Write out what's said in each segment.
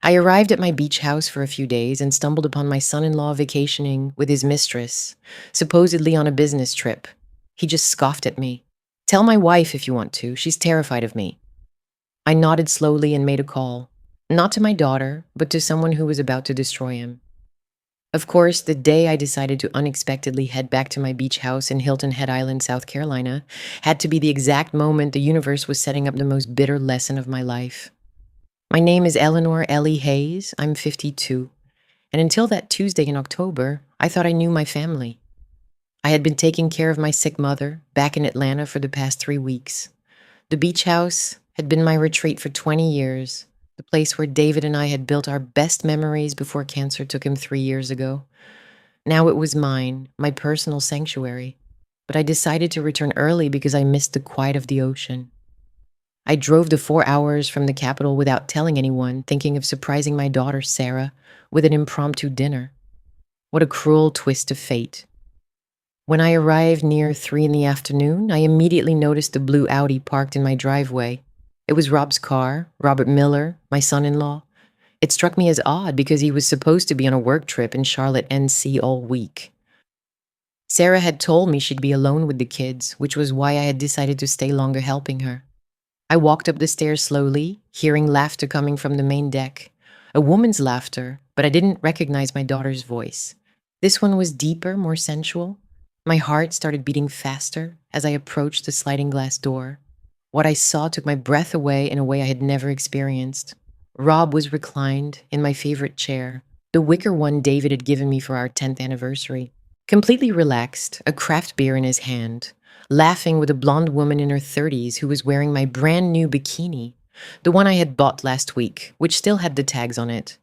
I arrived at my beach house for a few days and stumbled upon my son-in-law vacationing with his mistress, supposedly on a business trip. He just scoffed at me. "Tell my wife if you want to. She's terrified of me." I nodded slowly and made a call. Not to my daughter, but to someone who was about to destroy him. Of course, the day I decided to unexpectedly head back to my beach house in Hilton Head Island, South Carolina, had to be the exact moment the universe was setting up the most bitter lesson of my life. My name is Eleanor Ellie Hayes. I'm 52. And until that Tuesday in October, I thought I knew my family. I had been taking care of my sick mother back in Atlanta for the past 3 weeks. The beach house had been my retreat for 20 years, the place where David and I had built our best memories before cancer took him 3 years ago. Now it was mine, my personal sanctuary. But I decided to return early because I missed the quiet of the ocean. I drove the 4 hours from the capital without telling anyone, thinking of surprising my daughter, Sarah, with an impromptu dinner. What a cruel twist of fate. When I arrived near 3 in the afternoon, I immediately noticed the blue Audi parked in my driveway. It was Rob's car, Robert Miller, my son-in-law. It struck me as odd because he was supposed to be on a work trip in Charlotte, NC all week. Sarah had told me she'd be alone with the kids, which was why I had decided to stay longer helping her. I walked up the stairs slowly, hearing laughter coming from the main deck. A woman's laughter, but I didn't recognize my daughter's voice. This one was deeper, more sensual. My heart started beating faster as I approached the sliding glass door. What I saw took my breath away in a way I had never experienced. Rob was reclined in my favorite chair, the wicker one David had given me for our 10th anniversary. Completely relaxed, a craft beer in his hand, laughing with a blonde woman in her 30s who was wearing my brand new bikini, the one I had bought last week, which still had the tags on it.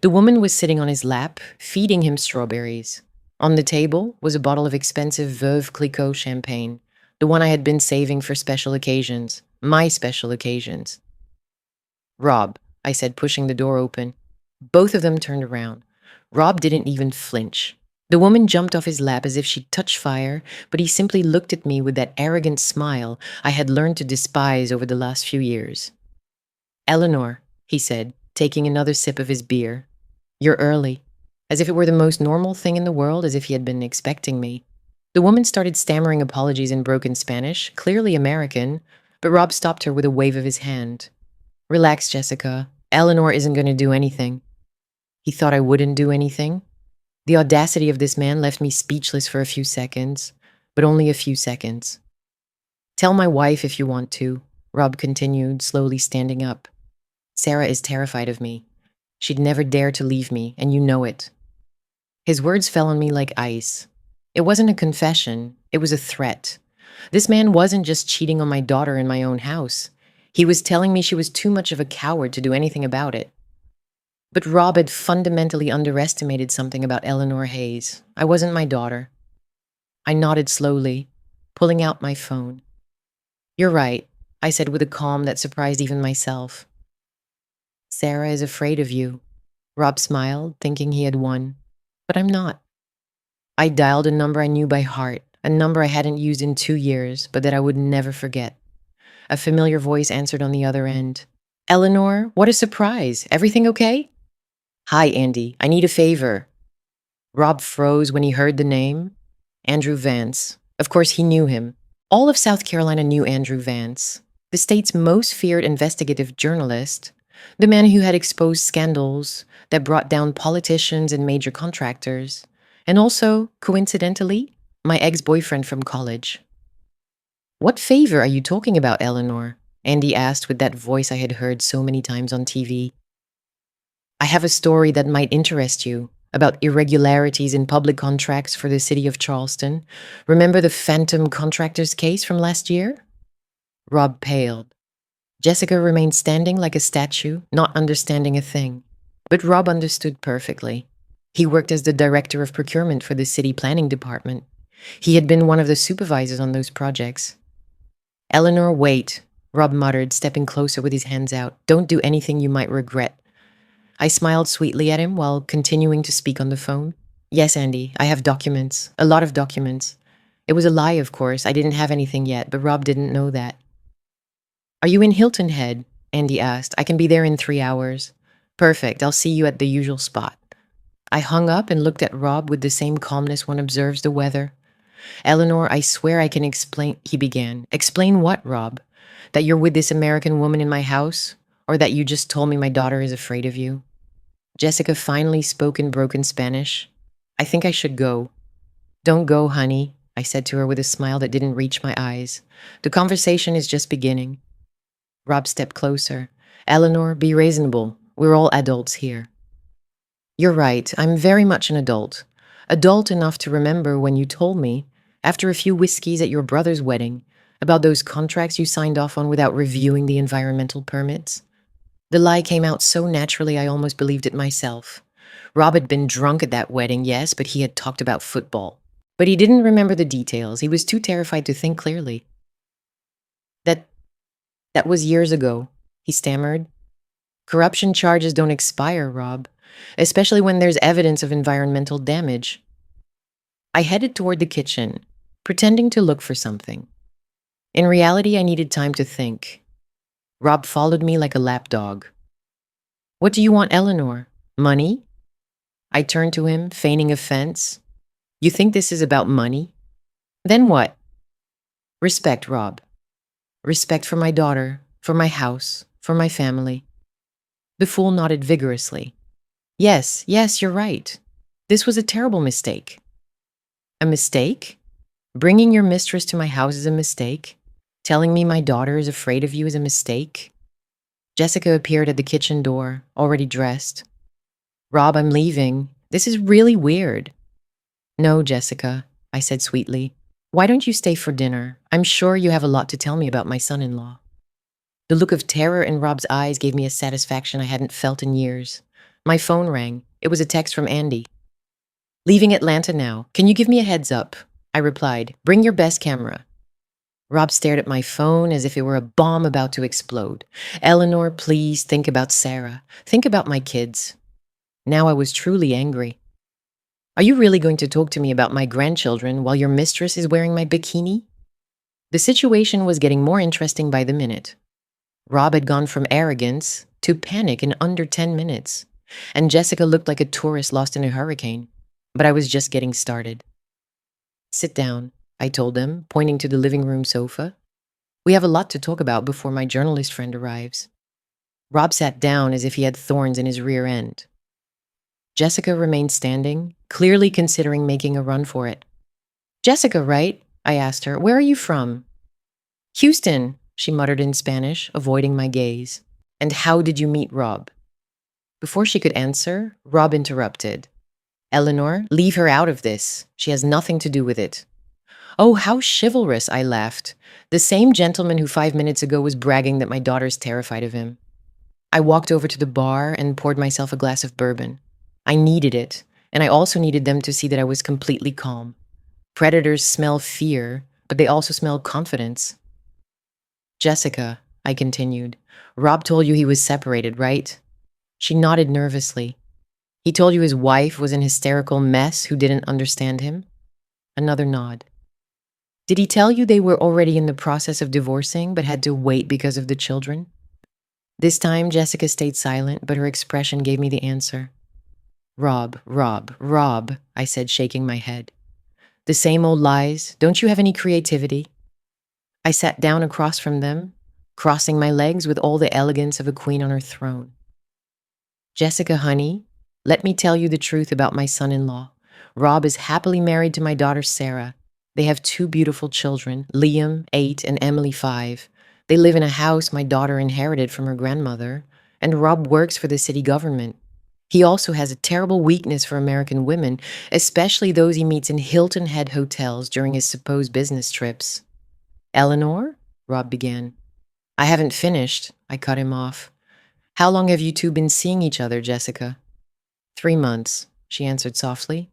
The woman was sitting on his lap, feeding him strawberries. On the table was a bottle of expensive Veuve Clicquot champagne, the one I had been saving for special occasions, my special occasions. "Rob," I said, pushing the door open. Both of them turned around. Rob didn't even flinch. The woman jumped off his lap as if she'd touched fire, but he simply looked at me with that arrogant smile I had learned to despise over the last few years. "Eleanor," he said, taking another sip of his beer. "You're early." As if it were the most normal thing in the world, as if he had been expecting me. The woman started stammering apologies in broken Spanish, clearly American, but Rob stopped her with a wave of his hand. "Relax, Jessica. Eleanor isn't going to do anything." He thought I wouldn't do anything. The audacity of this man left me speechless for a few seconds, but only a few seconds. "Tell my wife if you want to," Rob continued, slowly standing up. "Sarah is terrified of me. She'd never dare to leave me, and you know it." His words fell on me like ice. It wasn't a confession, it was a threat. This man wasn't just cheating on my daughter in my own house. He was telling me she was too much of a coward to do anything about it. But Rob had fundamentally underestimated something about Eleanor Hayes. I wasn't my daughter. I nodded slowly, pulling out my phone. "You're right," I said with a calm that surprised even myself. "Sarah is afraid of you." Rob smiled, thinking he had won. But I'm not. I dialed a number I knew by heart, a number I hadn't used in 2 years, but that I would never forget. A familiar voice answered on the other end. "Eleanor, what a surprise. Everything okay?" "Hi, Andy. I need a favor." Rob froze when he heard the name. Andrew Vance. Of course, he knew him. All of South Carolina knew Andrew Vance, the state's most feared investigative journalist, the man who had exposed scandals that brought down politicians and major contractors, and also, coincidentally, my ex-boyfriend from college. "What favor are you talking about, Eleanor?" Andy asked with that voice I had heard so many times on TV. "I have a story that might interest you about irregularities in public contracts for the city of Charleston. Remember the phantom contractors case from last year?" Rob paled. Jessica remained standing like a statue, not understanding a thing. But Rob understood perfectly. He worked as the director of procurement for the city planning department. He had been one of the supervisors on those projects. "Eleanor, wait," Rob muttered, stepping closer with his hands out. "Don't do anything you might regret." I smiled sweetly at him while continuing to speak on the phone. "Yes, Andy, I have documents. A lot of documents." It was a lie, of course. I didn't have anything yet, but Rob didn't know that. "Are you in Hilton Head?" Andy asked. "I can be there in 3 hours." Perfect. I'll see you at the usual spot. I hung up and looked at Rob with the same calmness one observes the weather. Eleanor, I swear I can explain, he began. Explain what, Rob? That you're with this American woman in my house? Or that you just told me my daughter is afraid of you? Jessica finally spoke in broken Spanish. I think I should go. Don't go, honey, I said to her with a smile that didn't reach my eyes. The conversation is just beginning. Rob stepped closer. Eleanor, be reasonable. We're all adults here. You're right. I'm very much an adult. Adult enough to remember when you told me, after a few whiskeys at your brother's wedding, about those contracts you signed off on without reviewing the environmental permits. The lie came out so naturally I almost believed it myself. Rob had been drunk at that wedding, yes, but he had talked about football. But he didn't remember the details. He was too terrified to think clearly. That was years ago, he stammered. Corruption charges don't expire, Rob, especially when there's evidence of environmental damage. I headed toward the kitchen, pretending to look for something. In reality, I needed time to think. Rob followed me like a lapdog. What do you want, Eleanor? Money? I turned to him, feigning offense. You think this is about money? Then what? Respect, Rob. Respect for my daughter, for my house, for my family. The fool nodded vigorously. Yes, you're right. This was a terrible mistake. A mistake? Bringing your mistress to my house is a mistake? Telling me my daughter is afraid of you is a mistake? Jessica appeared at the kitchen door, already dressed. Rob, I'm leaving. This is really weird. No, Jessica, I said sweetly. Why don't you stay for dinner? I'm sure you have a lot to tell me about my son-in-law. The look of terror in Rob's eyes gave me a satisfaction I hadn't felt in years. My phone rang. It was a text from Andy. Leaving Atlanta now. Can you give me a heads up? I replied. Bring your best camera. Rob stared at my phone as if it were a bomb about to explode. Eleanor, please think about Sarah. Think about my kids. Now I was truly angry. Are you really going to talk to me about my grandchildren while your mistress is wearing my bikini? The situation was getting more interesting by the minute. Rob had gone from arrogance to panic in under 10 minutes, and Jessica looked like a tourist lost in a hurricane. But I was just getting started. Sit down, I told them, pointing to the living room sofa. We have a lot to talk about before my journalist friend arrives. Rob sat down as if he had thorns in his rear end. Jessica remained standing, clearly considering making a run for it. Jessica, right? I asked her. Where are you from? Houston, she muttered in Spanish, avoiding my gaze. And how did you meet Rob? Before she could answer, Rob interrupted. Eleanor, leave her out of this. She has nothing to do with it. Oh, how chivalrous, I laughed. The same gentleman who 5 minutes ago was bragging that my daughter's terrified of him. I walked over to the bar and poured myself a glass of bourbon. I needed it, and I also needed them to see that I was completely calm. Predators smell fear, but they also smell confidence. Jessica, I continued, Rob told you he was separated, right? She nodded nervously. He told you his wife was an hysterical mess who didn't understand him? Another nod. Did he tell you they were already in the process of divorcing but had to wait because of the children? This time, Jessica stayed silent, but her expression gave me the answer. Rob, I said, shaking my head. The same old lies. Don't you have any creativity? I sat down across from them, crossing my legs with all the elegance of a queen on her throne. Jessica, honey, let me tell you the truth about my son-in-law. Rob is happily married to my daughter, Sarah. They have 2 beautiful children, Liam, 8, and Emily, 5. They live in a house my daughter inherited from her grandmother, and Rob works for the city government. He also has a terrible weakness for American women, especially those he meets in Hilton Head hotels during his supposed business trips. Eleanor? Rob began. I haven't finished, I cut him off. How long have you two been seeing each other, Jessica? 3 months, she answered softly.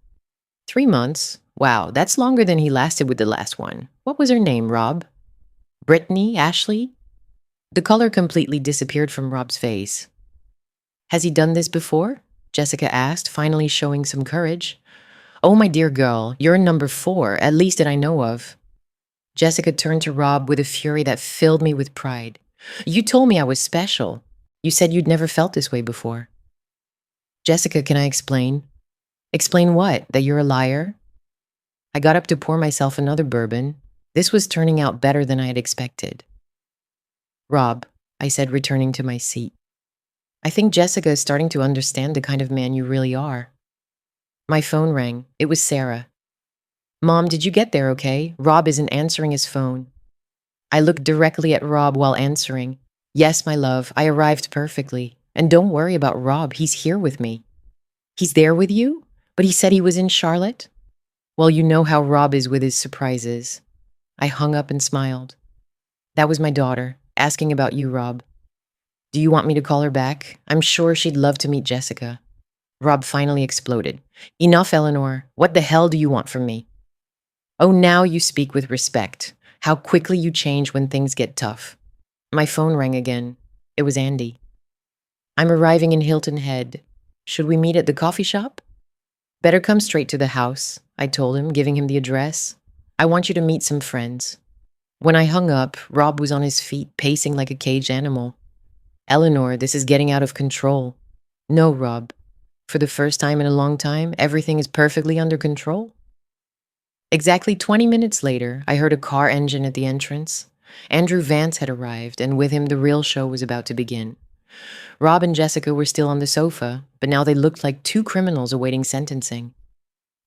3 months? Wow, that's longer than he lasted with the last one. What was her name, Rob? Brittany? Ashley? The color completely disappeared from Rob's face. Has he done this before? Jessica asked, finally showing some courage. Oh, my dear girl, you're number 4, at least that I know of. Jessica turned to Rob with a fury that filled me with pride. You told me I was special. You said you'd never felt this way before. Jessica, can I explain? Explain what? That you're a liar? I got up to pour myself another bourbon. This was turning out better than I had expected. Rob, I said, returning to my seat. I think Jessica is starting to understand the kind of man you really are. My phone rang. It was Sarah. Mom, did you get there okay? Rob isn't answering his phone. I looked directly at Rob while answering. Yes, my love, I arrived perfectly. And don't worry about Rob, he's here with me. He's there with you? But he said he was in Charlotte? Well, you know how Rob is with his surprises. I hung up and smiled. That was my daughter, asking about you, Rob. Do you want me to call her back? I'm sure she'd love to meet Jessica. Rob finally exploded. Enough, Eleanor. What the hell do you want from me? Oh, now you speak with respect. How quickly you change when things get tough. My phone rang again. It was Andy. I'm arriving in Hilton Head. Should we meet at the coffee shop? Better come straight to the house, I told him, giving him the address. I want you to meet some friends. When I hung up, Rob was on his feet, pacing like a caged animal. Eleanor, this is getting out of control. No, Rob. For the first time in a long time, everything is perfectly under control. Exactly 20 minutes later, I heard a car engine at the entrance. Andrew Vance had arrived, and with him the real show was about to begin. Rob and Jessica were still on the sofa, but now they looked like two criminals awaiting sentencing.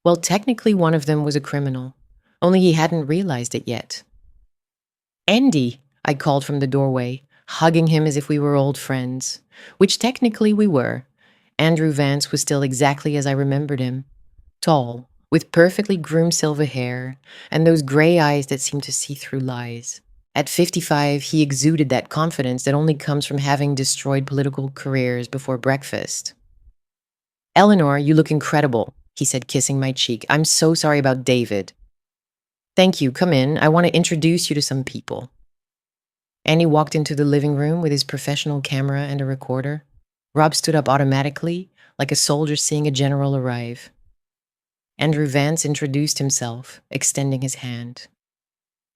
Well, technically one of them was a criminal, only he hadn't realized it yet. Andy, I called from the doorway, hugging him as if we were old friends, which technically we were. Andrew Vance was still exactly as I remembered him. Tall, with perfectly groomed silver hair, and those gray eyes that seemed to see through lies. At 55, he exuded that confidence that only comes from having destroyed political careers before breakfast. Eleanor, you look incredible, he said, kissing my cheek. I'm so sorry about David. Thank you, come in. I want to introduce you to some people. Andy walked into the living room with his professional camera and a recorder. Rob stood up automatically, like a soldier seeing a general arrive. Andrew Vance introduced himself, extending his hand.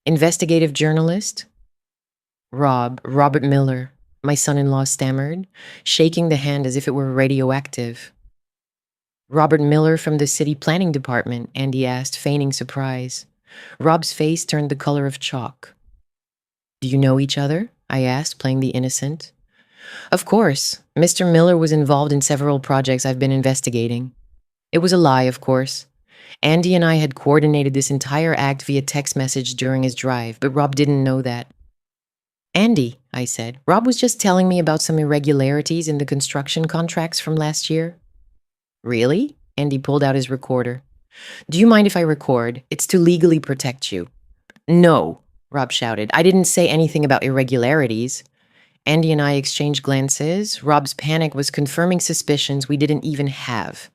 Investigative journalist? Robert Miller, my son-in-law stammered, shaking the hand as if it were radioactive. Robert Miller from the city planning department, Andy asked, feigning surprise. Rob's face turned the color of chalk. Do you know each other? I asked, playing the innocent. Of course. Mr. Miller was involved in several projects I've been investigating. It was a lie, of course. Andy and I had coordinated this entire act via text message during his drive, but Rob didn't know that. Andy, I said, Rob was just telling me about some irregularities in the construction contracts from last year. Really? Andy pulled out his recorder. Do you mind if I record? It's to legally protect you. No, Rob shouted. I didn't say anything about irregularities. Andy and I exchanged glances. Rob's panic was confirming suspicions we didn't even have.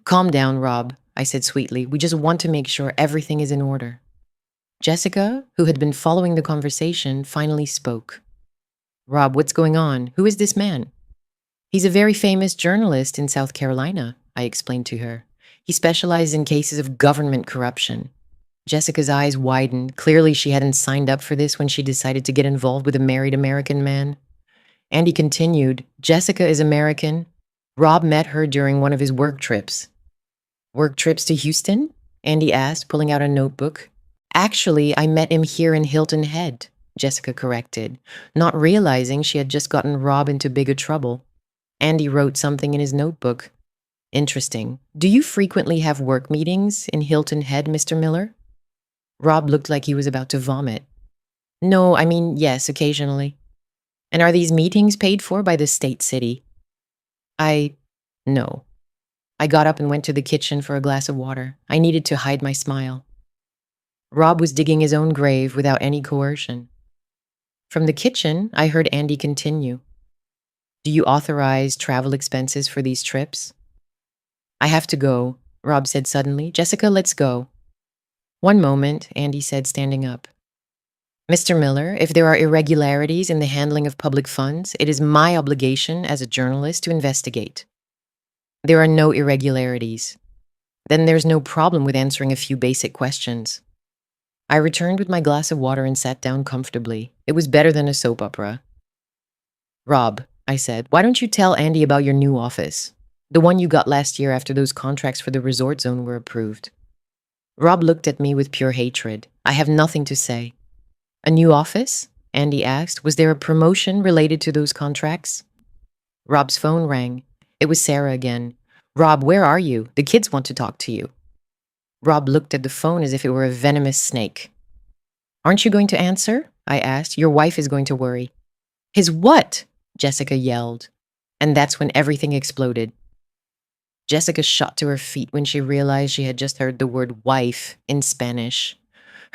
Calm down, Rob, I said sweetly. We just want to make sure everything is in order. Jessica, who had been following the conversation, finally spoke. Rob, what's going on? Who is this man? He's a very famous journalist in South Carolina, I explained to her. He specializes in cases of government corruption. Jessica's eyes widened. Clearly, she hadn't signed up for this when she decided to get involved with a married American man. Andy continued, Jessica is American. Rob met her during one of his work trips. Work trips to Houston? Andy asked, pulling out a notebook. Actually, I met him here in Hilton Head, Jessica corrected, not realizing she had just gotten Rob into bigger trouble. Andy wrote something in his notebook. Interesting. Do you frequently have work meetings in Hilton Head, Mr. Miller? Rob looked like he was about to vomit. No, I mean, yes, occasionally. And are these meetings paid for by the state city? No. I got up and went to the kitchen for a glass of water. I needed to hide my smile. Rob was digging his own grave without any coercion. From the kitchen, I heard Andy continue. Do you authorize travel expenses for these trips? I have to go, Rob said suddenly. Jessica, let's go. One moment, Andy said, standing up. Mr. Miller, if there are irregularities in the handling of public funds, it is my obligation as a journalist to investigate. There are no irregularities. Then there's no problem with answering a few basic questions. I returned with my glass of water and sat down comfortably. It was better than a soap opera. Rob, I said, why don't you tell Andy about your new office? The one you got last year after those contracts for the resort zone were approved. Rob looked at me with pure hatred. I have nothing to say. A new office? Andy asked. Was there a promotion related to those contracts? Rob's phone rang. It was Sarah again. Rob, where are you? The kids want to talk to you. Rob looked at the phone as if it were a venomous snake. Aren't you going to answer? I asked. Your wife is going to worry. His what? Jessica yelled. And that's when everything exploded. Jessica shot to her feet when she realized she had just heard the word wife in Spanish.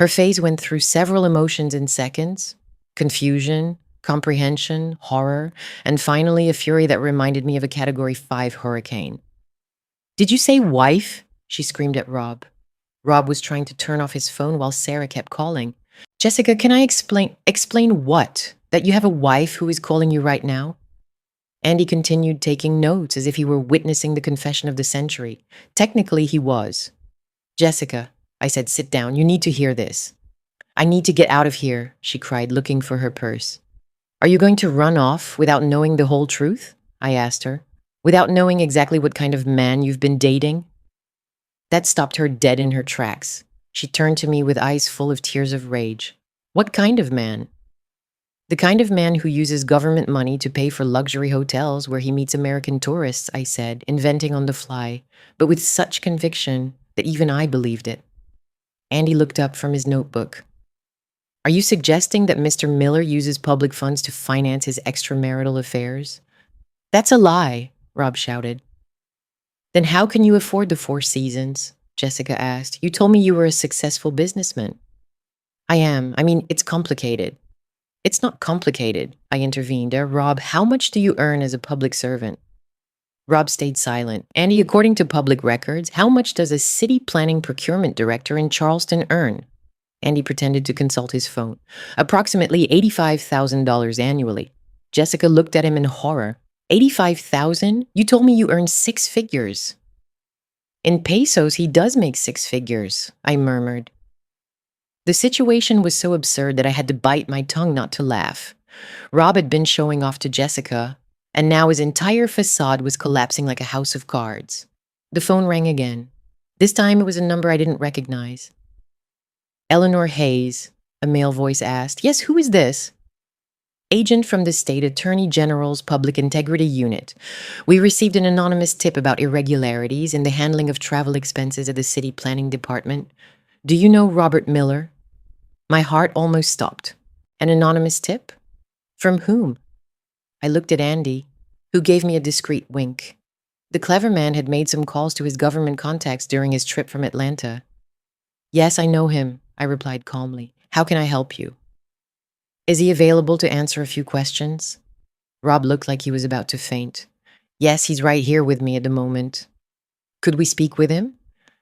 Her face went through several emotions in seconds: confusion, comprehension, horror, and finally a fury that reminded me of a Category 5 hurricane. Did you say wife? She screamed at Rob. Rob was trying to turn off his phone while Sarah kept calling. Jessica, can I explain? Explain what? That you have a wife who is calling you right now? Andy continued taking notes as if he were witnessing the confession of the century. Technically, he was. Jessica, I said, sit down. You need to hear this. I need to get out of here, she cried, looking for her purse. Are you going to run off without knowing the whole truth? I asked her. Without knowing exactly what kind of man you've been dating? That stopped her dead in her tracks. She turned to me with eyes full of tears of rage. What kind of man? The kind of man who uses government money to pay for luxury hotels where he meets American tourists, I said, inventing on the fly, but with such conviction that even I believed it. Andy looked up from his notebook. Are you suggesting that Mr. Miller uses public funds to finance his extramarital affairs? That's a lie, Rob shouted. Then how can you afford the Four Seasons? Jessica asked. You told me you were a successful businessman. I am. It's complicated. It's not complicated, I intervened. Rob, how much do you earn as a public servant? Rob stayed silent. Andy, according to public records, how much does a city planning procurement director in Charleston earn? Andy pretended to consult his phone. Approximately $85,000 annually. Jessica looked at him in horror. $85,000? You told me you earned 6 figures. In pesos, he does make 6 figures, I murmured. The situation was so absurd that I had to bite my tongue not to laugh. Rob had been showing off to Jessica, and now his entire facade was collapsing like a house of cards. The phone rang again. This time it was a number I didn't recognize. Eleanor Hayes, a male voice asked. Yes, who is this? Agent from the State Attorney General's Public Integrity Unit. We received an anonymous tip about irregularities in the handling of travel expenses at the City Planning Department. Do you know Robert Miller? My heart almost stopped. An anonymous tip? From whom? I looked at Andy, who gave me a discreet wink. The clever man had made some calls to his government contacts during his trip from Atlanta. Yes, I know him, I replied calmly. How can I help you? Is he available to answer a few questions? Rob looked like he was about to faint. Yes, he's right here with me at the moment. Could we speak with him?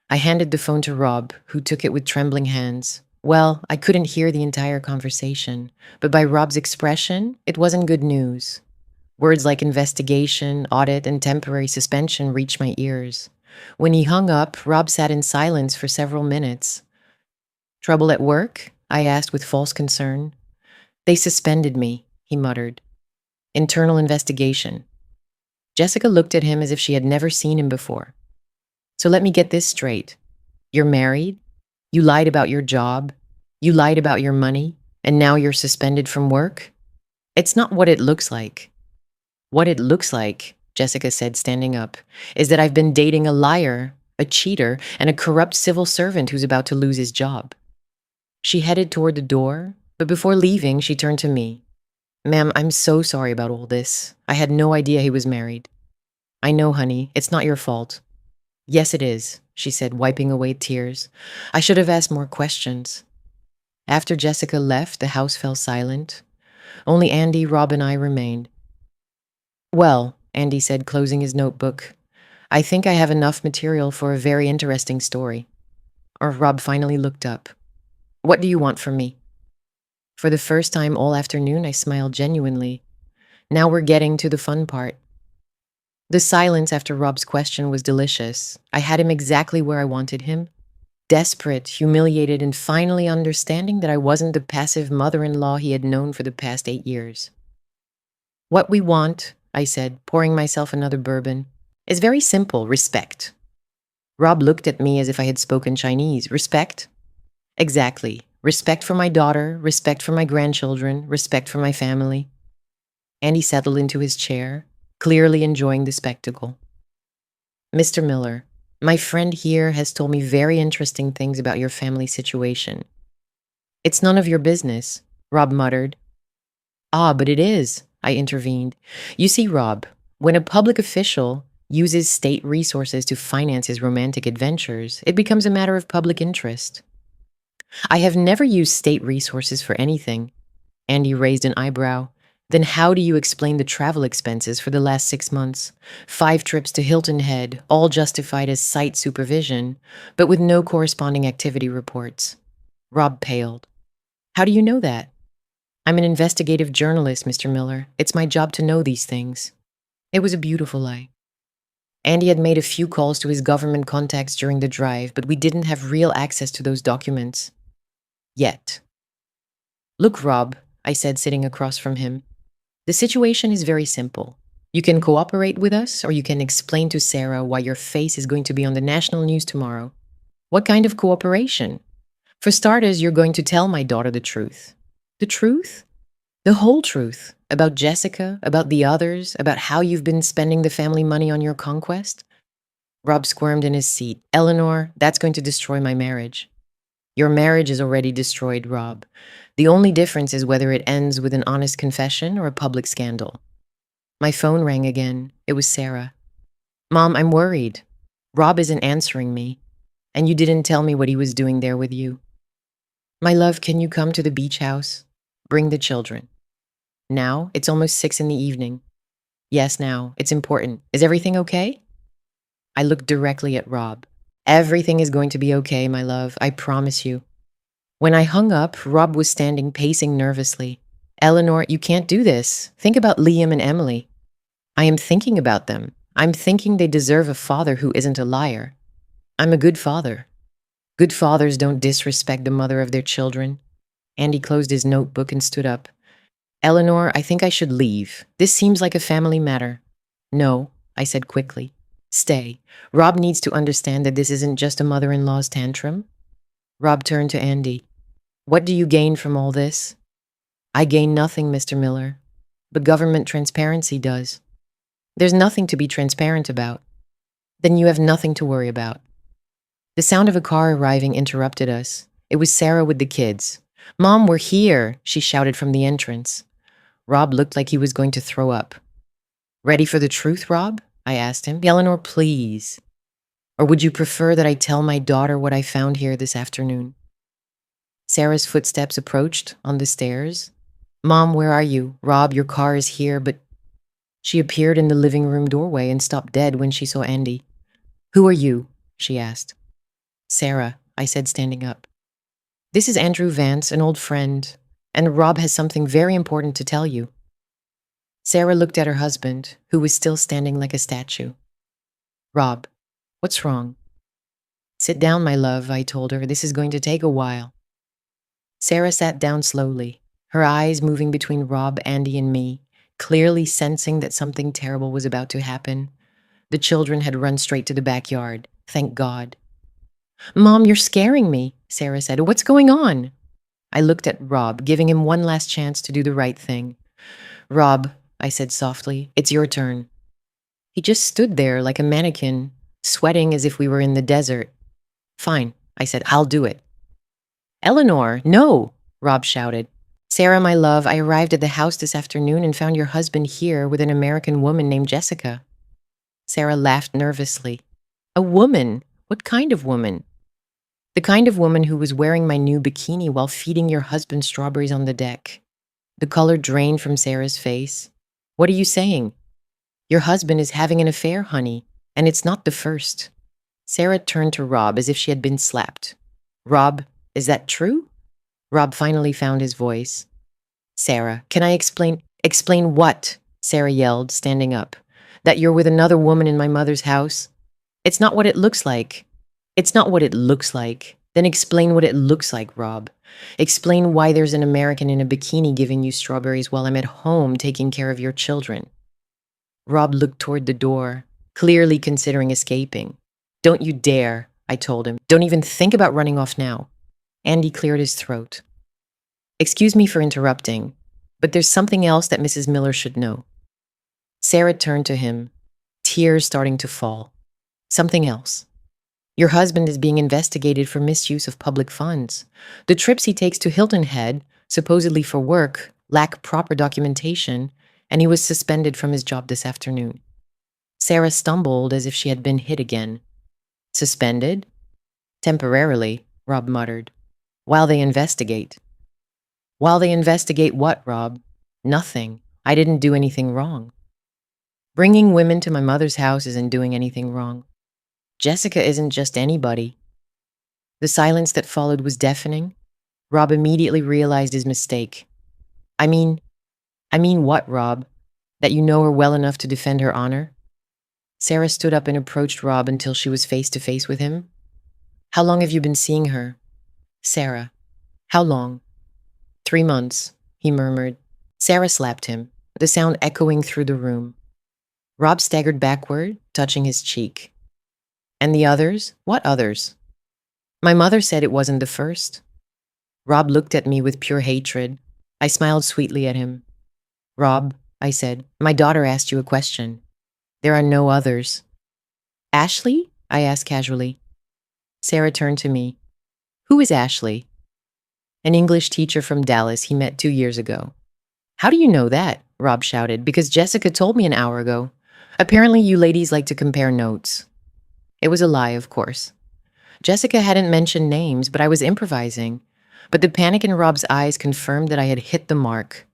I handed the phone to Rob, who took it with trembling hands. Well, I couldn't hear the entire conversation, but by Rob's expression, it wasn't good news. Words like investigation, audit, and temporary suspension reached my ears. When he hung up, Rob sat in silence for several minutes. Trouble at work? I asked with false concern. They suspended me, he muttered. Internal investigation. Jessica looked at him as if she had never seen him before. So let me get this straight. You're married? You lied about your job? You lied about your money? And now you're suspended from work? It's not what it looks like. What it looks like, Jessica said, standing up, is that I've been dating a liar, a cheater, and a corrupt civil servant who's about to lose his job. She headed toward the door, but before leaving, she turned to me. Ma'am, I'm so sorry about all this. I had no idea he was married. I know, honey. It's not your fault. Yes, it is, she said, wiping away tears. I should have asked more questions. After Jessica left, the house fell silent. Only Andy, Rob, and I remained. Well, Andy said, closing his notebook, I think I have enough material for a very interesting story. Rob finally looked up. What do you want from me? For the first time all afternoon, I smiled genuinely. Now we're getting to the fun part. The silence after Rob's question was delicious. I had him exactly where I wanted him. Desperate, humiliated, and finally understanding that I wasn't the passive mother-in-law he had known for the past 8 years. What we want, I said, pouring myself another bourbon, It's very simple. Respect. Rob looked at me as if I had spoken Chinese. Respect? Exactly. Respect for my daughter, respect for my grandchildren, respect for my family. Andy settled into his chair, clearly enjoying the spectacle. Mr. Miller, my friend here has told me very interesting things about your family situation. It's none of your business, Rob muttered. Ah, but it is, I intervened. You see, Rob, when a public official uses state resources to finance his romantic adventures, it becomes a matter of public interest. I have never used state resources for anything. Andy raised an eyebrow. Then how do you explain the travel expenses for the last 6 months? 5 trips to Hilton Head, all justified as site supervision, but with no corresponding activity reports. Rob paled. How do you know that? I'm an investigative journalist, Mr. Miller. It's my job to know these things. It was a beautiful lie. Andy had made a few calls to his government contacts during the drive, but we didn't have real access to those documents. Yet. Look, Rob, I said, sitting across from him. The situation is very simple. You can cooperate with us, or you can explain to Sarah why your face is going to be on the national news tomorrow. What kind of cooperation? For starters, you're going to tell my daughter the truth. The truth? The whole truth. About Jessica, about the others, about how you've been spending the family money on your conquest? Rob squirmed in his seat. Eleanor, that's going to destroy my marriage. Your marriage is already destroyed, Rob. The only difference is whether it ends with an honest confession or a public scandal. My phone rang again. It was Sarah. Mom, I'm worried. Rob isn't answering me. And you didn't tell me what he was doing there with you. My love, can you come to the beach house? Bring the children. Now? It's almost 6 in the evening. Yes, now. It's important. Is everything okay? I looked directly at Rob. Everything is going to be okay, my love. I promise you. When I hung up, Rob was standing pacing nervously. Eleanor, you can't do this. Think about Liam and Emily. I am thinking about them. I'm thinking they deserve a father who isn't a liar. I'm a good father. Good fathers don't disrespect the mother of their children. Andy closed his notebook and stood up. Eleanor, I think I should leave. This seems like a family matter. No, I said quickly. Stay. Rob needs to understand that this isn't just a mother-in-law's tantrum. Rob turned to Andy. What do you gain from all this? I gain nothing, Mr. Miller. But government transparency does. There's nothing to be transparent about. Then you have nothing to worry about. The sound of a car arriving interrupted us. It was Sarah with the kids. Mom, we're here, she shouted from the entrance. Rob looked like he was going to throw up. Ready for the truth, Rob? I asked him. Eleanor, please. Or would you prefer that I tell my daughter what I found here this afternoon? Sarah's footsteps approached on the stairs. Mom, where are you? Rob, your car is here, but... She appeared in the living room doorway and stopped dead when she saw Andy. Who are you? She asked. Sarah, I said, standing up. This is Andrew Vance, an old friend, and Rob has something very important to tell you. Sarah looked at her husband, who was still standing like a statue. Rob, what's wrong? Sit down, my love, I told her. This is going to take a while. Sarah sat down slowly, her eyes moving between Rob, Andy, and me, clearly sensing that something terrible was about to happen. The children had run straight to the backyard, thank God. Mom, you're scaring me, Sarah said. What's going on? I looked at Rob, giving him one last chance to do the right thing. Rob, I said softly, it's your turn. He just stood there like a mannequin, sweating as if we were in the desert. Fine, I said, I'll do it. Eleanor, no, Rob shouted. Sarah, my love, I arrived at the house this afternoon and found your husband here with an American woman named Jessica. Sarah laughed nervously. A woman? What kind of woman? The kind of woman who was wearing my new bikini while feeding your husband strawberries on the deck. The color drained from Sarah's face. What are you saying? Your husband is having an affair, honey, and it's not the first. Sarah turned to Rob as if she had been slapped. Rob, is that true? Rob finally found his voice. Sarah, can I explain? Explain what? Sarah yelled, standing up. That you're with another woman in my mother's house? It's not what it looks like. It's not what it looks like. Then explain what it looks like, Rob. Explain why there's an American in a bikini giving you strawberries while I'm at home taking care of your children. Rob looked toward the door. clearly considering escaping. Don't you dare, I told him. Don't even think about running off now. Andy cleared his throat. Excuse me for interrupting, but there's something else that Mrs. Miller should know. Sarah turned to him, tears starting to fall. Something else. Your husband is being investigated for misuse of public funds. The trips he takes to Hilton Head, supposedly for work, lack proper documentation, and he was suspended from his job this afternoon. Sarah stumbled as if she had been hit again. Suspended? Temporarily, Rob muttered. While they investigate. While they investigate what, Rob? Nothing. I didn't do anything wrong. Bringing women to my mother's house isn't doing anything wrong. Jessica isn't just anybody. The silence that followed was deafening. Rob immediately realized his mistake. I mean what, Rob? That you know her well enough to defend her honor? Sarah stood up and approached Rob until she was face to face with him. How long have you been seeing her? Sarah. How long? 3 months, he murmured. Sarah slapped him, the sound echoing through the room. Rob staggered backward, touching his cheek. And the others? What others? My mother said it wasn't the first. Rob looked at me with pure hatred. I smiled sweetly at him. Rob, I said, my daughter asked you a question. There are no others. Ashley? I asked casually. Sarah turned to me. Who is Ashley? An English teacher from Dallas he met 2 years ago. How do you know that? Rob shouted. Because Jessica told me an hour ago. Apparently you ladies like to compare notes. It was a lie, of course. Jessica hadn't mentioned names, but I was improvising. But the panic in Rob's eyes confirmed that I had hit the mark.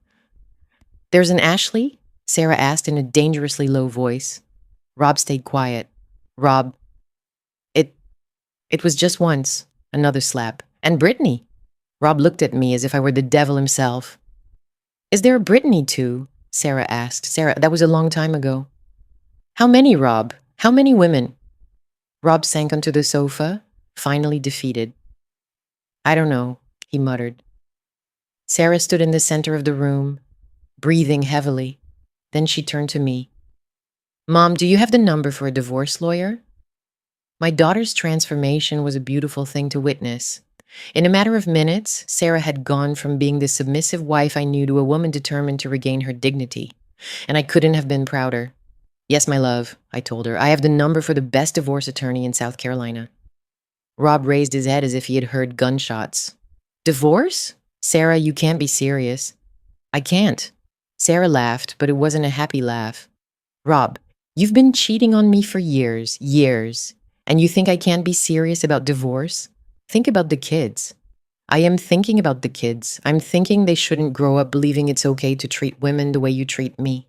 There's an Ashley? Sarah asked in a dangerously low voice. Rob stayed quiet. Rob. It was just once. Another slap. And Brittany. Rob looked at me as if I were the devil himself. Is there a Brittany too? Sarah asked. Sarah, that was a long time ago. How many, Rob? How many women? Rob sank onto the sofa, finally defeated. I don't know, he muttered. Sarah stood in the center of the room, breathing heavily. Then she turned to me. Mom, do you have the number for a divorce lawyer? My daughter's transformation was a beautiful thing to witness. In a matter of minutes, Sarah had gone from being the submissive wife I knew to a woman determined to regain her dignity. And I couldn't have been prouder. Yes, my love, I told her. I have the number for the best divorce attorney in South Carolina. Rob raised his head as if he had heard gunshots. Divorce? Sarah, you can't be serious. I can't. Sarah laughed, but it wasn't a happy laugh. Rob, you've been cheating on me for years. And you think I can't be serious about divorce? Think about the kids. I am thinking about the kids. I'm thinking they shouldn't grow up believing it's okay to treat women the way you treat me.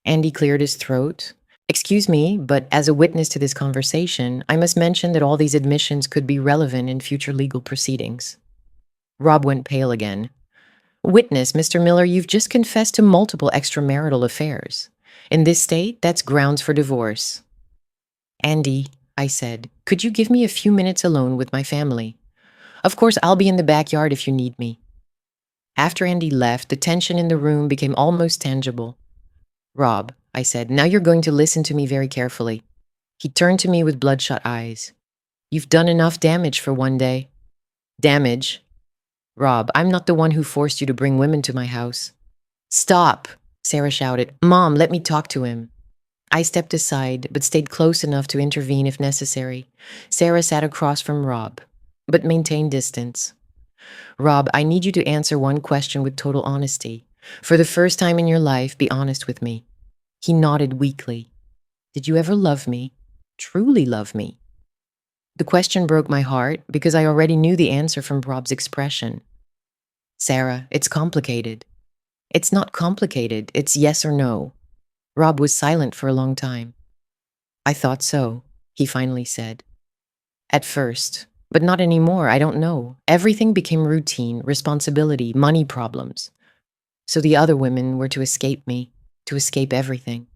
Andy cleared his throat. Excuse me, but as a witness to this conversation, I must mention that all these admissions could be relevant in future legal proceedings. Rob went pale again. Witness, Mr. Miller, you've just confessed to multiple extramarital affairs. In this state, that's grounds for divorce. Andy, I said, could you give me a few minutes alone with my family? Of course, I'll be in the backyard if you need me. After Andy left, the tension in the room became almost tangible. Rob, I said, now you're going to listen to me very carefully. He turned to me with bloodshot eyes. You've done enough damage for one day. Damage? Rob, I'm not the one who forced you to bring women to my house. Stop, Sarah shouted. Mom, let me talk to him. I stepped aside, but stayed close enough to intervene if necessary. Sarah sat across from Rob, but maintained distance. Rob, I need you to answer one question with total honesty. For the first time in your life, be honest with me. He nodded weakly. Did you ever love me? Truly love me? The question broke my heart because I already knew the answer from Rob's expression. Sarah, it's complicated. It's not complicated, it's yes or no. Rob was silent for a long time. I thought so, he finally said. At first, but not anymore, I don't know. Everything became routine, responsibility, money problems. So the other women were to escape me, to escape everything.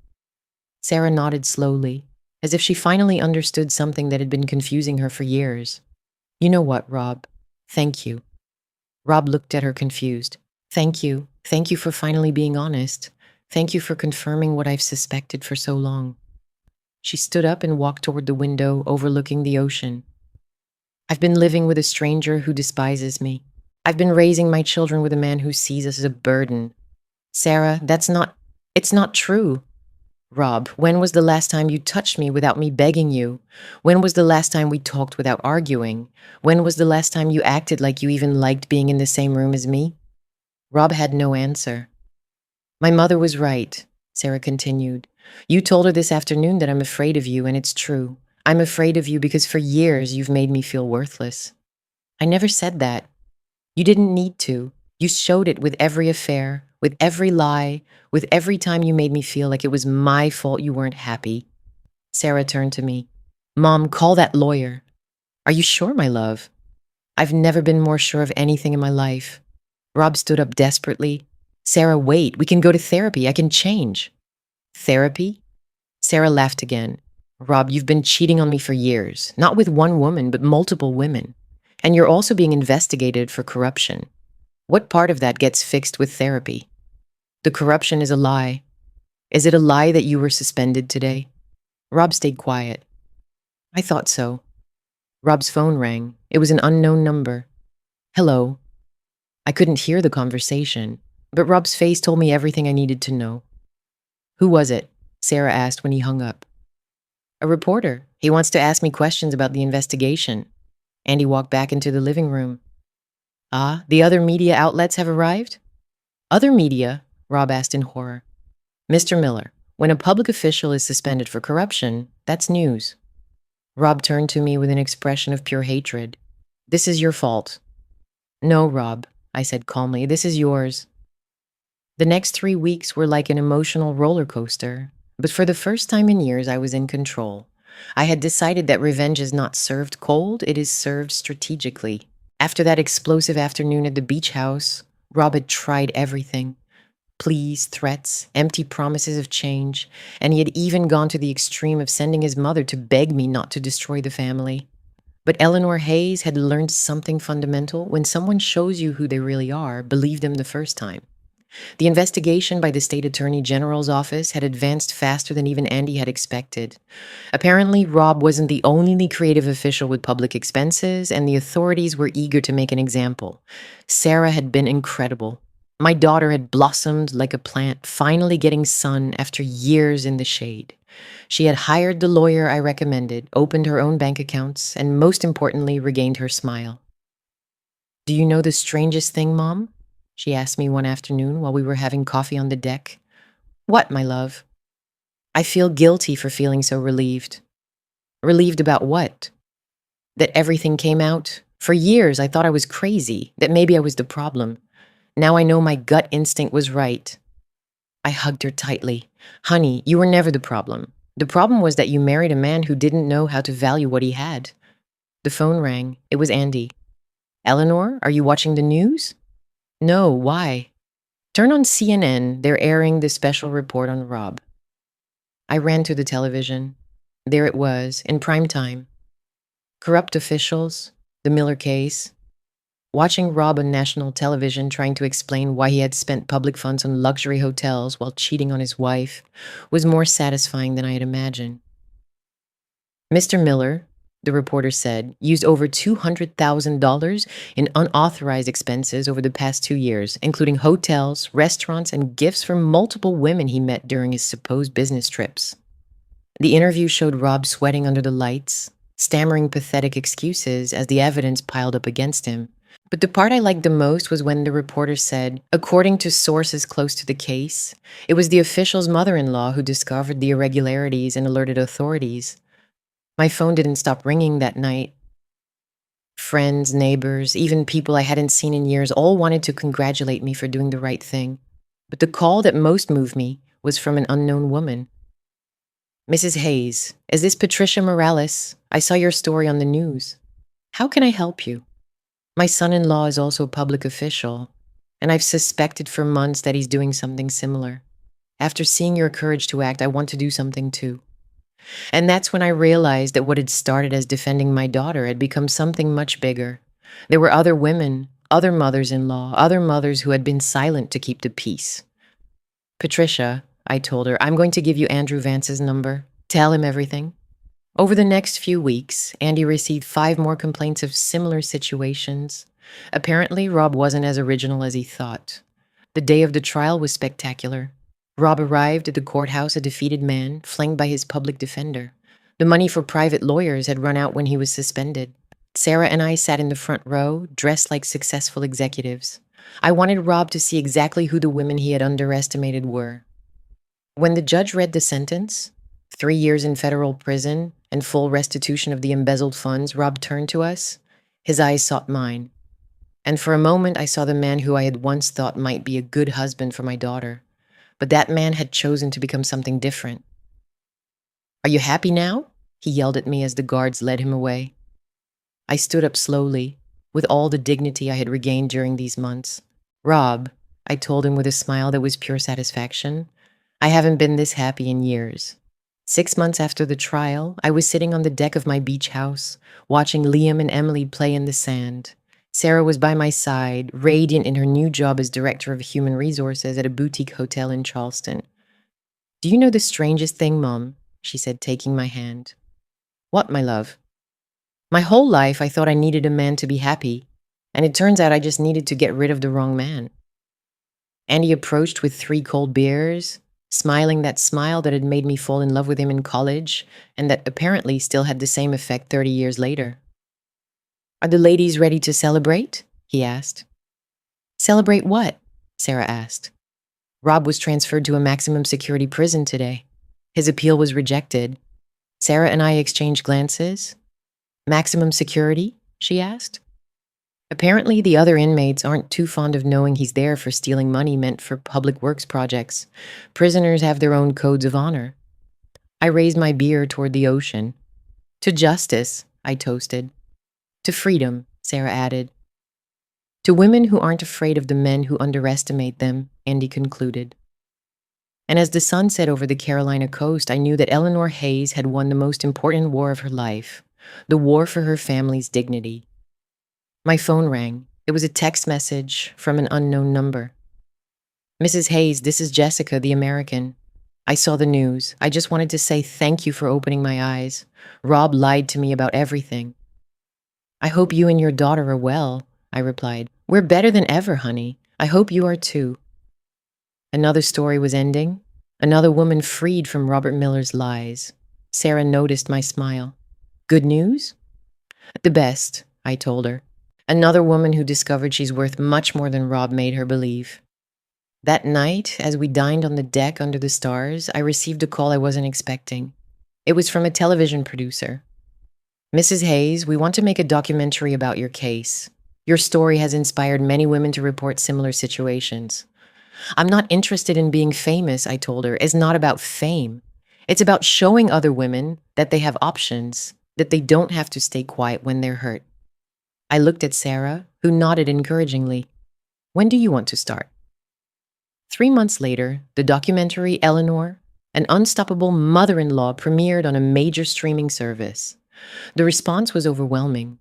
Sarah nodded slowly, as if she finally understood something that had been confusing her for years. You know what, Rob? Thank you. Rob looked at her confused. Thank you. Thank you for finally being honest. Thank you for confirming what I've suspected for so long. She stood up and walked toward the window overlooking the ocean. I've been living with a stranger who despises me. I've been raising my children with a man who sees us as a burden. Sarah, it's not true. Rob, when was the last time you touched me without me begging you? When was the last time we talked without arguing? When was the last time you acted like you even liked being in the same room as me? Rob had no answer. My mother was right, Sarah continued. You told her this afternoon that I'm afraid of you, and it's true. I'm afraid of you because for years you've made me feel worthless. I never said that. You didn't need to. You showed it with every affair, with every lie, with every time you made me feel like it was my fault you weren't happy. Sarah turned to me. Mom, call that lawyer. Are you sure, my love? I've never been more sure of anything in my life. Rob stood up desperately. Sarah, wait. We can go to therapy. I can change. Therapy? Sarah laughed again. Rob, you've been cheating on me for years. Not with one woman, but multiple women. And you're also being investigated for corruption. What part of that gets fixed with therapy? The corruption is a lie. Is it a lie that you were suspended today? Rob stayed quiet. I thought so. Rob's phone rang. It was an unknown number. Hello. I couldn't hear the conversation, but Rob's face told me everything I needed to know. Who was it? Sarah asked when he hung up. A reporter. He wants to ask me questions about the investigation. Andy walked back into the living room. Ah, the other media outlets have arrived? Other media? Rob asked in horror. Mr. Miller, when a public official is suspended for corruption, that's news. Rob turned to me with an expression of pure hatred. This is your fault. No, Rob, I said calmly, this is yours. The next 3 weeks were like an emotional roller coaster, but for the first time in years I was in control. I had decided that revenge is not served cold, it is served strategically. After that explosive afternoon at the beach house, Rob had tried everything. Pleas, threats, empty promises of change, and he had even gone to the extreme of sending his mother to beg me not to destroy the family. But Eleanor Hayes had learned something fundamental. When someone shows you who they really are, believe them the first time. The investigation by the State Attorney General's office had advanced faster than even Andy had expected. Apparently, Rob wasn't the only creative official with public expenses, and the authorities were eager to make an example. Sarah had been incredible. My daughter had blossomed like a plant, finally getting sun after years in the shade. She had hired the lawyer I recommended, opened her own bank accounts, and most importantly, regained her smile. Do you know the strangest thing, Mom? She asked me one afternoon while we were having coffee on the deck. What, my love? I feel guilty for feeling so relieved. Relieved about what? That everything came out. For years, I thought I was crazy, that maybe I was the problem. Now I know my gut instinct was right. I hugged her tightly. Honey, you were never the problem. The problem was that you married a man who didn't know how to value what he had. The phone rang. It was Andy. Eleanor, are you watching the news? No, why? Turn on CNN. They're airing the special report on Rob. I ran to the television. There it was, in prime time. Corrupt officials, the Miller case. Watching Rob on national television trying to explain why he had spent public funds on luxury hotels while cheating on his wife was more satisfying than I had imagined. Mr. Miller, the reporter said, used over $200,000 in unauthorized expenses over the past 2 years, including hotels, restaurants, and gifts for multiple women he met during his supposed business trips. The interview showed Rob sweating under the lights, stammering pathetic excuses as the evidence piled up against him. But the part I liked the most was when the reporter said, according to sources close to the case, it was the official's mother-in-law who discovered the irregularities and alerted authorities. My phone didn't stop ringing that night. Friends, neighbors, even people I hadn't seen in years all wanted to congratulate me for doing the right thing. But the call that most moved me was from an unknown woman. Mrs. Hayes, is this Patricia Morales? I saw your story on the news. How can I help you? My son-in-law is also a public official, and I've suspected for months that he's doing something similar. After seeing your courage to act, I want to do something too. And that's when I realized that what had started as defending my daughter had become something much bigger. There were other women, other mothers-in-law, other mothers who had been silent to keep the peace. Patricia, I told her, I'm going to give you Andrew Vance's number. Tell him everything. Over the next few weeks, Andy received 5 more complaints of similar situations. Apparently, Rob wasn't as original as he thought. The day of the trial was spectacular. Rob arrived at the courthouse a defeated man, flanked by his public defender. The money for private lawyers had run out when he was suspended. Sarah and I sat in the front row, dressed like successful executives. I wanted Rob to see exactly who the women he had underestimated were. When the judge read the sentence, 3 years in federal prison and full restitution of the embezzled funds, Rob turned to us. His eyes sought mine. And for a moment, I saw the man who I had once thought might be a good husband for my daughter. But that man had chosen to become something different. "Are you happy now?" he yelled at me as the guards led him away. I stood up slowly, with all the dignity I had regained during these months. "Rob," I told him with a smile that was pure satisfaction, "I haven't been this happy in years." 6 months after the trial, I was sitting on the deck of my beach house, watching Liam and Emily play in the sand. Sarah was by my side, radiant in her new job as director of human resources at a boutique hotel in Charleston. "Do you know the strangest thing, Mom?" she said, taking my hand. "What, my love?" "My whole life, I thought I needed a man to be happy, and it turns out I just needed to get rid of the wrong man." Andy approached with 3 cold beers, smiling that smile that had made me fall in love with him in college and that apparently still had the same effect 30 years later. "Are the ladies ready to celebrate?" he asked. "Celebrate what?" Sarah asked. "Rob was transferred to a maximum security prison today. His appeal was rejected." Sarah and I exchanged glances. "Maximum security?" she asked. Apparently, the other inmates aren't too fond of knowing he's there for stealing money meant for public works projects. Prisoners have their own codes of honor. I raised my beer toward the ocean. "To justice," I toasted. "To freedom," Sarah added. "To women who aren't afraid of the men who underestimate them," Andy concluded. And as the sun set over the Carolina coast, I knew that Eleanor Hayes had won the most important war of her life, the war for her family's dignity. My phone rang. It was a text message from an unknown number. "Mrs. Hayes, this is Jessica, the American. I saw the news. I just wanted to say thank you for opening my eyes. Rob lied to me about everything." "I hope you and your daughter are well," I replied. "We're better than ever, honey. I hope you are too." Another story was ending. Another woman freed from Robert Miller's lies. Sarah noticed my smile. "Good news?" "The best," I told her. "Another woman who discovered she's worth much more than Rob made her believe." That night, as we dined on the deck under the stars, I received a call I wasn't expecting. It was from a television producer. "Mrs. Hayes, we want to make a documentary about your case. Your story has inspired many women to report similar situations." "I'm not interested in being famous," I told her. "It's not about fame. It's about showing other women that they have options, that they don't have to stay quiet when they're hurt." I looked at Sarah, who nodded encouragingly. "When do you want to start?" 3 months later, the documentary Eleanor, an unstoppable mother-in-law, premiered on a major streaming service. The response was overwhelming.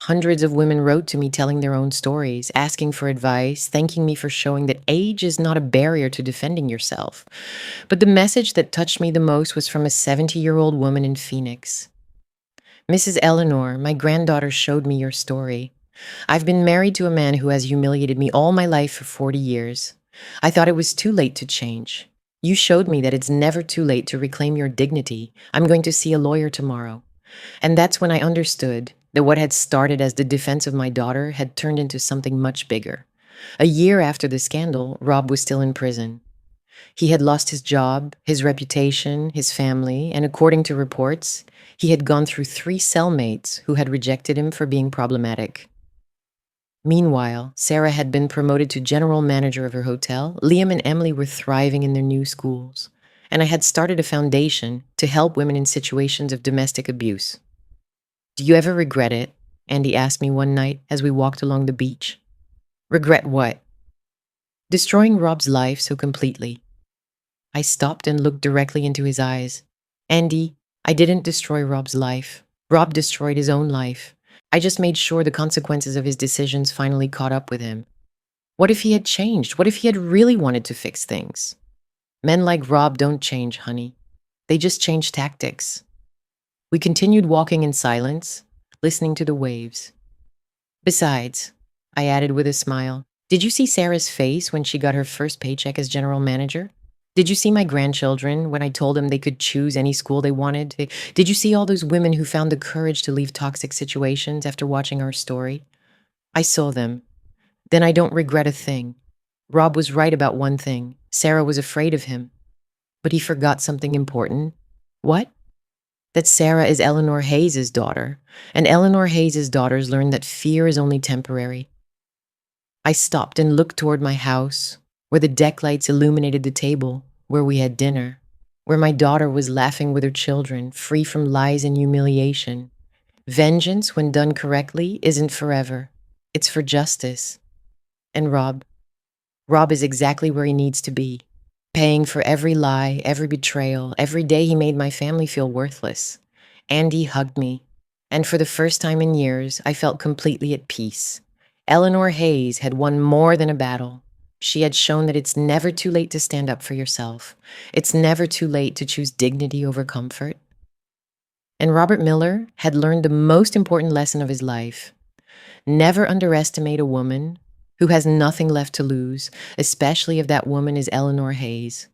Hundreds of women wrote to me telling their own stories, asking for advice, thanking me for showing that age is not a barrier to defending yourself. But the message that touched me the most was from a 70-year-old woman in Phoenix. "Mrs. Eleanor, my granddaughter showed me your story. I've been married to a man who has humiliated me all my life for 40 years. I thought it was too late to change. You showed me that it's never too late to reclaim your dignity. I'm going to see a lawyer tomorrow." And that's when I understood that what had started as the defense of my daughter had turned into something much bigger. A year after the scandal, Rob was still in prison. He had lost his job, his reputation, his family, and according to reports, he had gone through 3 cellmates who had rejected him for being problematic. Meanwhile, Sarah had been promoted to general manager of her hotel. Liam and Emily were thriving in their new schools. And I had started a foundation to help women in situations of domestic abuse. "Do you ever regret it?" Andy asked me one night as we walked along the beach. "Regret what?" "Destroying Rob's life so completely." I stopped and looked directly into his eyes. "Andy, I didn't destroy Rob's life. Rob destroyed his own life. I just made sure the consequences of his decisions finally caught up with him. What if he had changed? What if he had really wanted to fix things?" "Men like Rob don't change, honey. They just changed tactics. We continued walking in silence, listening to the waves. Besides, I added with a smile, did you see Sarah's face when she got her first paycheck as general manager? Did you see my grandchildren when I told them they could choose any school they wanted? Did you see all those women who found the courage to leave toxic situations after watching our story? I saw them. Then I don't regret a thing. Rob was right about one thing. Sarah was afraid of him. But he forgot something important. What? That Sarah is Eleanor Hayes's daughter, and Eleanor Hayes's daughters learn that fear is only temporary. I stopped and looked toward my house, where the deck lights illuminated the table, where we had dinner, where my daughter was laughing with her children, free from lies and humiliation. Vengeance, when done correctly, isn't forever. It's for justice. And Rob is exactly where he needs to be, paying for every lie, every betrayal, every day he made my family feel worthless. Andy hugged me, and for the first time in years, I felt completely at peace. Eleanor Hayes had won more than a battle. She had shown that it's never too late to stand up for yourself. It's never too late to choose dignity over comfort. And Robert Miller had learned the most important lesson of his life. Never underestimate a woman who has nothing left to lose, especially if that woman is Eleanor Hayes.